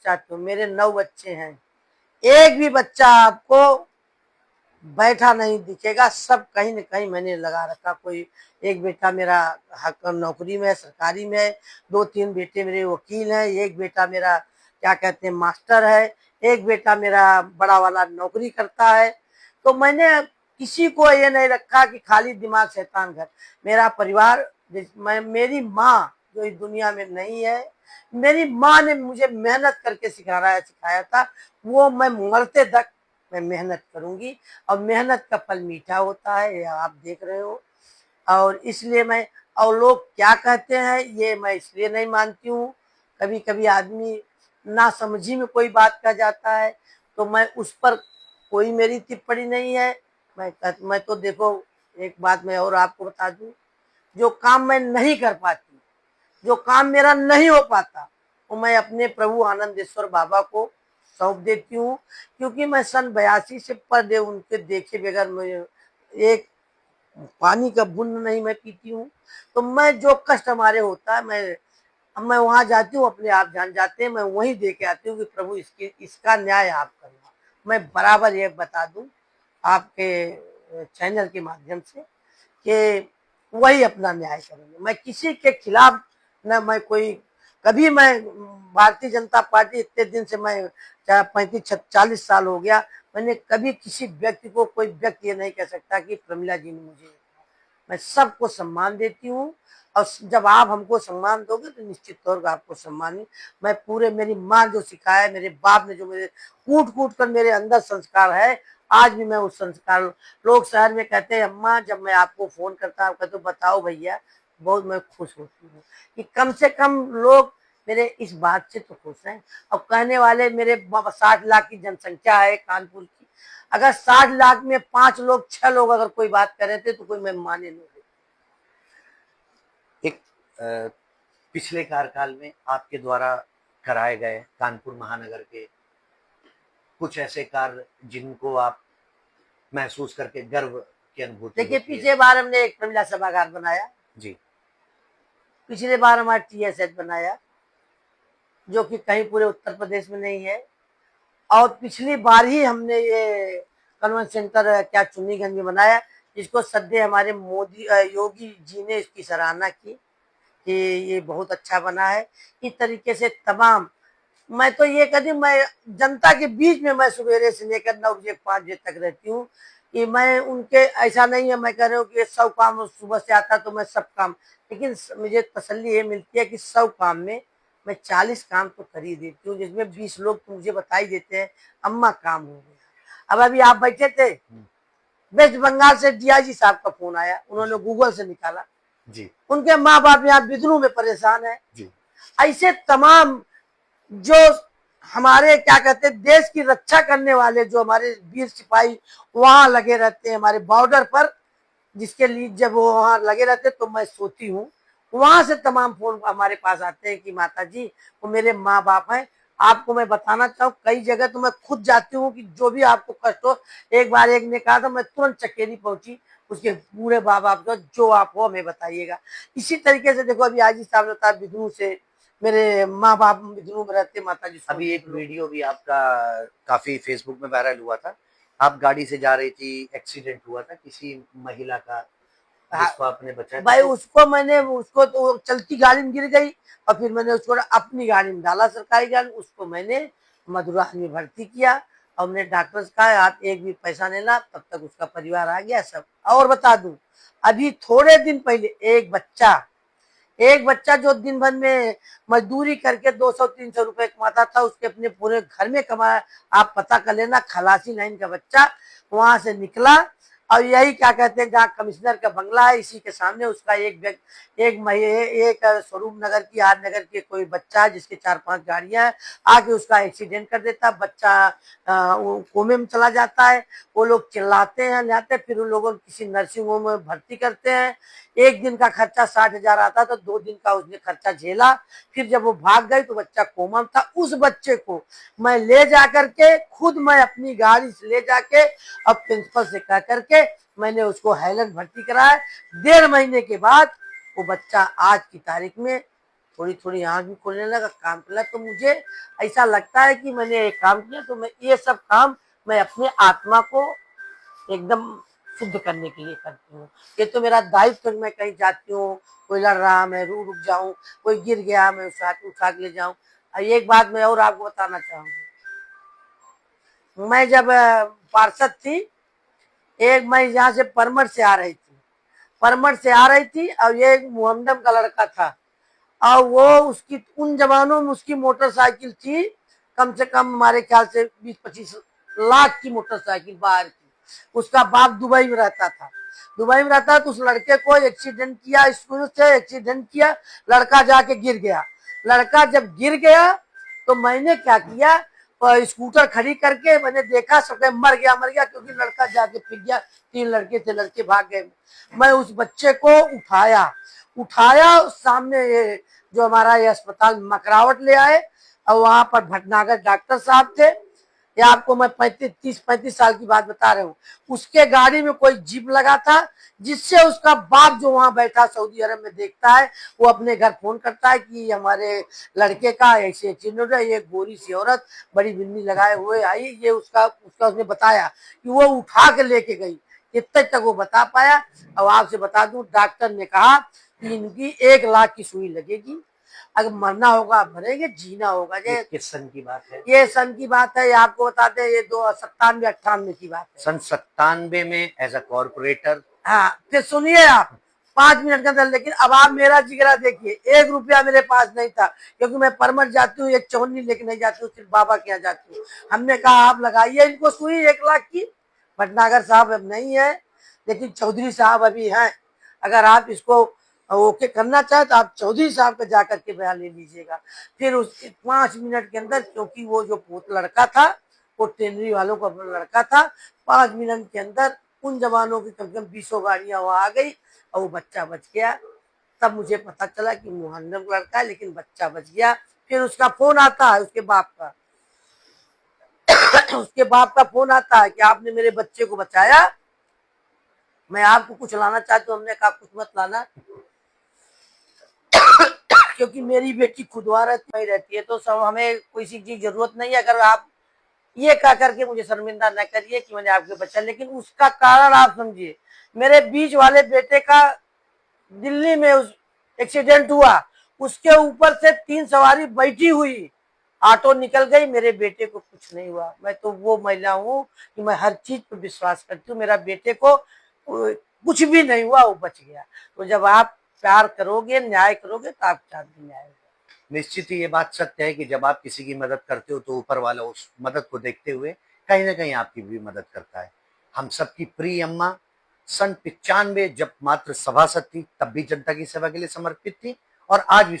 चाहती हूँ, मेरे 9 बच्चे हैं, एक भी बच्चा आपको बैठा नहीं दिखेगा, सब कहीं न कहीं मैंने लगा रखा। कोई एक बेटा मेरा हक नौकरी में है, सरकारी में है, 2-3 बेटे मेरे वकील हैं, एक बेटा मेरा क्या कहते हैं मास्टर है, एक बेटा मेरा बड़ा वाला नौकरी करता है। तो मैंने किसी को ये नहीं रखा कि खाली दिमाग शैतान घर। मेरा परिवार मेरी माँ जो इस दुनिया में नहीं है, मेरी माँ ने मुझे मेहनत करके सिखाया था, वो मैं मरते तक मैं मेहनत करूंगी और मेहनत का फल मीठा होता है, ये आप देख रहे हो। और इसलिए मैं और लोग क्या कहते हैं ये मैं इसलिए नहीं मानती हूँ। कभी कभी आदमी ना समझी में कोई बात कह जाता है तो मैं उस पर कोई मेरी टिप्पणी नहीं है। मैं तो देखो एक बात मैं और आपको बता दूं, जो काम मैं नहीं कर पाती, जो काम मेरा नहीं हो पाता, वो मैं अपने प्रभु आनंदेश्वर बाबा को सौंप देती हूँ, क्योंकि मैं सन 82 से पर उनके देखे बगैर मुझे एक पानी का बूंद नहीं मैं पीती हूँ। तो मैं जो कष्ट हमारे होता है मैं वहां जाती हूँ, अपने आप जान जाते हैं, मैं वहीं दे के आती हूँ कि प्रभु इसका न्याय आप करना। मैं बराबर ये बता दूं आपके चैनल के माध्यम से कि वही अपना न्याय करेंगे। मैं किसी के खिलाफ न मैं कोई कभी मैं भारतीय जनता पार्टी इतने दिन से मैं 35-40 साल हो गया, मैंने कभी किसी व्यक्ति को कोई व्यक्ति ये नहीं कह सकता कि प्रमिला जी ने मुझे। मैं सबको सम्मान देती हूँ और जब आप हमको सम्मान दोगे तो निश्चित तौर पर आपको सम्मान ही। मैं पूरे मेरी माँ जो सिखाया, मेरे बाप ने जो मेरे कूट कूट कर मेरे अंदर संस्कार है, आज भी मैं उस संस्कार। लोग शहर में कहते हैं अम्मा, जब मैं आपको फोन करता हूँ कहते बताओ भैया, बहुत मैं खुश होती हूँ कि कम से कम लोग मेरे इस बात से तो खुश हैं। और कहने वाले मेरे 60 लाख की जनसंख्या है कानपुर की, अगर 60 लाख में 5 लोग 6 लोग अगर कोई बात कर रहे थे तो कोई मैं माने नहीं। एक पिछले कार्यकाल में आपके द्वारा कराए गए कानपुर महानगर के कुछ ऐसे कार्य जिनको आप महसूस करके गर्व की अनुभूति देखिए, होती है? पिछले बार हमने एक प्रमिला सभागार बनाया, जी। पिछले बार हमारा TSH बनाया, जो कि कहीं पूरे उत्तर प्रदेश में नहीं है। और पिछली बार ही हमने ये कन्वेंशन सेंटर क्या चुन्नीगंज में बनाया, जिसको सद्य हमारे मोदी योगी जी ने इसकी सराहना की कि ये बहुत अच्छा बना है। इस तरीके से तमाम मैं तो ये कहती हूँ, मैं जनता के बीच में मैं सवेरे से लेकर 9 बजे 5 बजे तक रहती हूँ कि मैं उनके ऐसा नहीं है मैं कह रही हूँ कि 100 काम सुबह से आता तो मैं सब काम, लेकिन मुझे तसल्ली ये मिलती है कि 100 काम में मैं 40 काम तो कर ही देती हूँ, जिसमें 20 लोग तो मुझे बता ही देते हैं अम्मा काम हो गया। अब अभी आप बैठे थे, वेस्ट बंगाल से DIG साहब का फोन आया, उन्होंने गूगल से निकाला, जी। उनके माँ बाप यहाँ बिदरू में परेशान है। जी। ऐसे तमाम जो हमारे क्या कहते हैं देश की रक्षा करने वाले जो हमारे वीर सिपाही वहां लगे रहते हैं हमारे बॉर्डर पर, जिसके लिए जब वो वहां लगे रहते तो मैं सोती हूँ, वहां से तमाम फोन हमारे पास आते हैं कि माता जी वो मेरे माँ बाप हैं। आपको मैं बताना चाहूँ कई जगह तो मैं खुद जाती हूँ कि जो भी आपको कष्ट हो। एक बार एक ने कहा था मैं तुरंत चकेरी पहुंची, उसके पूरे माँ बाप को जो आप हो हमें बताइएगा। इसी तरीके से देखो अभी आजी साहब ने बताया बिजनू से मेरे माँ बाप बिजनू में रहते, माता जी अभी एक वीडियो भी आपका काफी फेसबुक में वायरल हुआ था, आप गाड़ी से जा रही थी, एक्सीडेंट हुआ था किसी महिला का जिसको आपने बचाया था। भाई तो उसको तो चलती गाड़ी में गिर गई और फिर मैंने उसको अपनी गाड़ी में डाला, सरकारी गाड़ी, उसको मैंने मधुराज में भर्ती किया और हमने डॉक्टर से कहा आप एक भी पैसा नहीं ला, तब तक उसका परिवार आ गया सब। और बता दूं अभी थोड़े दिन पहले एक बच्चा जो दिन भर में मजदूरी करके 200-300 रुपए कमाता था, उसके अपने पूरे घर में कमाया, आप पता कर लेना, खलासी लाइन का बच्चा वहां से निकला और यही क्या कहते हैं जहाँ कमिश्नर का बंगला है इसी के सामने उसका एक स्वरूप नगर की आर नगर के कोई बच्चा है जिसके 4-5 गाड़ियां हैं, आके उसका एक्सीडेंट कर देता, बच्चा वो कोमे में चला जाता है। वो लोग चिल्लाते हैं जाते, फिर उन लोगों को किसी नर्सिंग होम में भर्ती करते हैं। एक दिन का खर्चा 60,000 आता तो 2 दिन का उसने खर्चा झेला। फिर जब वो भाग गई तो बच्चा कोमा में था। उस बच्चे को मैं ले जा करके खुद मैं अपनी गाड़ी से ले जाके अब प्रिंसिपल से कह करके मैंने उसको हाईलैंड भर्ती कराया। 1.5 महीने के बाद वो बच्चा आज की तारीख में थोड़ी थोड़ी आँख भी खोलने लगा, काम करने लगा। तो मुझे ऐसा लगता है कि मैंने एक काम किया, तो मैं ये सब काम मैं अपने आत्मा को एकदम शुद्ध करने के लिए करती हूँ। ये तो मेरा दायित्व है, मैं कहीं जाती हूँ, कोई लड़ रहा मैं रुक जाऊं, कोई गिर गया मैं उठा के ले जाऊं। एक बात मैं और आपको बताना चाहूंगी। मैं जब पार्षद थी, एक मैं यहाँ से परमठ से आ रही थी, और ये एक मोहम्मदम का लड़का था, और वो उसकी उन जमानों में उसकी मोटरसाइकिल थी, कम से कम हमारे ख्याल से 20-25 लाख की मोटरसाइकिल बाहर की। उसका बाप दुबई में रहता था, तो उस लड़के को एक्सीडेंट किया, स्कूल से एक्सीडेंट किया, लड़का जाके गिर गया। लड़का जब गिर गया तो मैंने क्या किया, स्कूटर खड़ी करके मैंने देखा सब मर गया, क्योंकि लड़का जाके फिर गया। 3 लड़के थे, लड़के भाग गए। मैं उस बच्चे को उठाया सामने जो हमारा ये अस्पताल मकरावट ले आए, और वहां पर भटनागर डॉक्टर साहब थे। ये आपको मैं 35 साल की बात बता रहा हूँ। उसके गाड़ी में कोई जीप लगा था, जिससे उसका बाप जो वहां बैठा सऊदी अरब में देखता है, वो अपने घर फोन करता है कि हमारे लड़के का ऐसे एक्सीडेंट हो गया, ये गोरी सी औरत बड़ी बिन्नी लगाए हुए आई, ये उसका उसने बताया कि वो उठा के लेके गई। इतने तक वो बता पाया। अब आपसे बता दूं, डॉक्टर ने कहा कि इनकी 1 लाख की सुई लगेगी, अगर मरना होगा मरेंगे, जीना होगा। ये किस सन की बात है? ये सन की बात है, आपको बताते हैं, ये 97-98 की बात है। सन 97 में एज अ कॉर्पोरेटर। हाँ, फिर सुनिए आप, 5 मिनट के अंदर। लेकिन अब आप मेरा जिगरा देखिए, 1 रुपया मेरे पास नहीं था, क्योंकि मैं परमठ जाती हूँ, एक चौनी लेके नहीं जाती हूँ, सिर्फ बाबा के यहाँ जाती हूँ। हमने कहा आप लगाइए इनको सुई 1 लाख की। भटनागर साहब अब नहीं है, लेकिन चौधरी साहब अभी हैं। अगर आप इसको ओके करना चाहे तो आप चौधरी साहब का जाकर के बयान ले लीजिएगा। फिर उस 5 मिनट के अंदर, क्योंकि वो जो पोत लड़का था वो टेनरी वालों का लड़का था, 5 मिनट के अंदर उन जवानों की कम से कम 20 गाड़ियां वहां आ गई, और वो बच्चा बच गया। तब मुझे पता चला कि मोहम्मद का लड़का है, लेकिन बच्चा बच गया। फिर उसका फोन आता है, उसके बाप का उसके बाप का फोन आता है कि आपने मेरे बच्चे को बचाया, मैं आपको कुछ लाना चाहती हूँ। हमने कहा कुछ मत लाना, क्योंकि मेरी बेटी खुदवा रहती है, तो सब हमें किसी चीज की जरूरत नहीं है। अगर आप ये कह करके मुझे शर्मिंदा न करिए कि मैंने आपके बच्चा, लेकिन उसका कारण आप समझिए। मेरे बीच वाले बेटे का दिल्ली में उस एक्सीडेंट हुआ, उसके ऊपर से 3 सवारी बैठी हुई, ऑटो निकल गई, मेरे बेटे को कुछ नहीं हुआ। मैं तो वो महिला हूँ कि मैं हर चीज पर विश्वास करती हूँ। मेरा बेटे को कुछ भी नहीं हुआ, वो बच गया। तो जब आप प्यार करोगे, न्याय करोगे, तो आपके साथ भी न्याय होगा। निश्चित ही ये बात सत्य है कि जब आप किसी की मदद करते हो तो ऊपर वाला उस मदद को देखते हुए कहीं ना कहीं आपकी भी मदद करता है। हम सबकी प्रिय अम्मा सन 95 जब मात्र सभासद थी, तब भी जनता की सेवा के लिए समर्पित थी, और आज भी